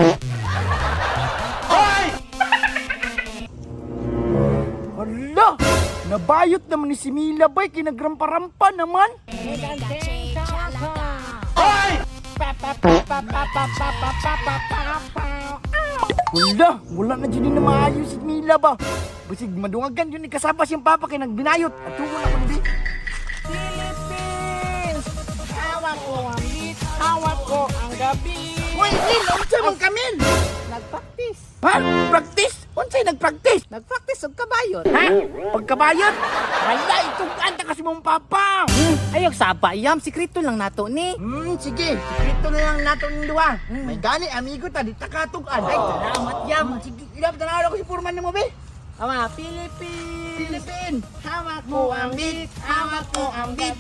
Hoy! Hala! Nabayot naman ni si Mila bay, kinagrampa-rampa naman. Hoy! Hala! Wala na dyan na maayos si Mila ba? Basig madungagan yun ni kasaba siyang papa kay nagbinayot. At tuwa na kundi. Philippines! Hawak ko ang beat, hawak ko ang gabi. Uy, Lil! Unsay man kamin? Nagpractice. Ha? Practice? Unsay nagpractice? Nagpractice og kabayot. Ha? Pagkabayot? Hala, itong kanta kasi mong papa. Ayok saba, yam, sikreto lang nato ni. Sige. Sikreto na lang nato ng duwa. May gani, amigo ta, di takatugan. Ay, salamat yam. Sige, ilap, tanaw ko si Purman na mo, be. Ama, Philippines! Philippine. Hawak ko ang beat, hawak ko ang beat.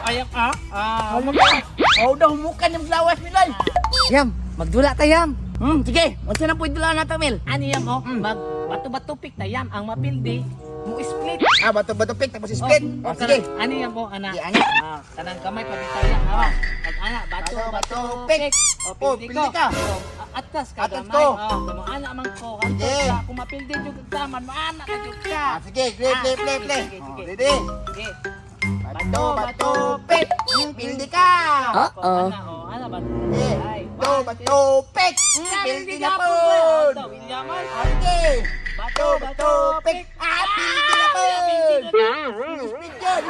Ayok Ano ba? Oh, daw humukan yung lawas, Milay. Yam, magdula ta yam. Sige. Unsa na po idula nato, Mil? Ano yam mag bato-bato pick ta yam ang mapildi mo split. Bato-bato pick, tapos split. Sige. Ano yam ana? Sige, ana. Kanang kamay pabitaw lang hawa. Pag ana bato-bato pick. Pildi ka. Atas ka Atas gamay. ko. Kamo ana man ko. Kanto Sige. ka kung mapildi jud taman mo ana ka jud ka. Sige, play. Sige. Ready? Sige. Bato, pick. Pildi ka. Ana ba? Sige. Bato, pick. Pildi na po. Williaman. Sige. Bato, pick. Pildi na po. Split yun.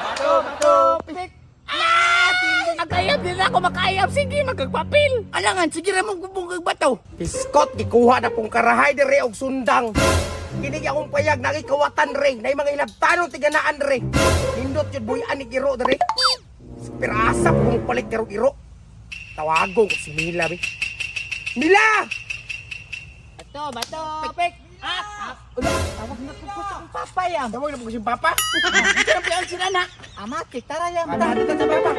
Bato, pick. Pildi na. Agayam din ako makayam. Sige, magagpapil. Alangan, sige ramong bubungag bato. Iskot, gikuha na pong karahay dire og sundang. Kini akong payag nakikawatan re, nay mga inabtanong tiganaan re. Nindot yun boy ani giro dire. Pero asap kung palit giro giro. Tawagong si Mila be. Mila! Bato, pick. Tawag na po ko sa akong papayam. Tawag na po si Papa. Ito na po yan sila na. Amati, tara yam. Ano ka sa Papa?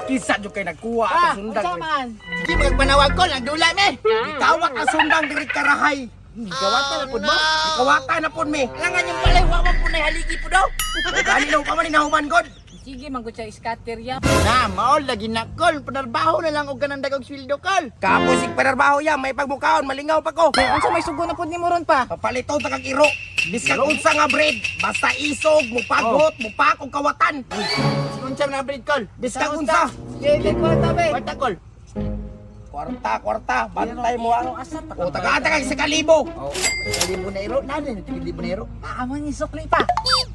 Kisa jud kay nagkuha ang sundang. unsa re. man? Sige, magpanawag ko. Nagdula me. Itawag ang sundang dire karahay. Gawatan na po mo. Ikawatan na pud mi. Alangan yung palay. Wawan po na haligi po daw. Gani daw pa man inahuman god. Sige, manggut sa scatter yam. Na, maol lagi na kol. Panarbaho na lang og ganang dagog sweldo kol. Kapo sig panarbaho ya, may pagbukaon, malingaw pa ko. Unsa may sugo na pud nimo ron pa? Papalitaw ta kag iro. Biskang unsa nga bread, basta isog, mupagot, mupakog kawatan. Unsa na breed kol? Biskang unsa. Sige, ko tabi. Kwarta kol. Kwarta, bantay mo ang. Asa ta? O taga-ata kag sa kalibo. Oh, libo na iro. Nada na libo na iro. Amang isukli pa.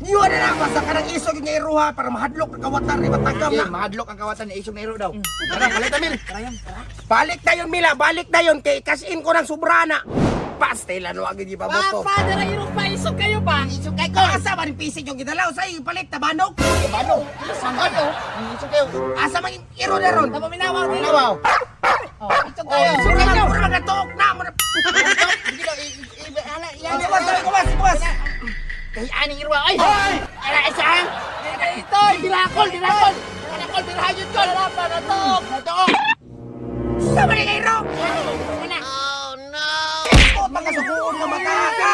Niyo na lang basta kanang isog nga iruha para mahadlok ang kawatan ni matagam Sige, na. mahadlok ang kawatan ni isog na iro daw. Tara, palit Mil. Balik na yun Mila, balik na yun kay kasin ko ng sobrana. Pastela no agad iba mo to. Papa, dara irong pa isok kayo pa. Isog kay kol. Asa man pisig yung gidalaw sa palit na banog. Bano? Sangkot oh. Isog kayo. Asa man iro na ron. Tama minawaw. Wow. Isok Oh, kayo. isog kayo. Puro mga tuok na mo. Sige daw. Ala, yan. Kumas. Kay ani iro. Ay. Ala isa. Ito, dilakol. Dilakol, dirahayod kol. Natok. Sa man nga iro. Oh no. O, magkasubuon nga mata ka.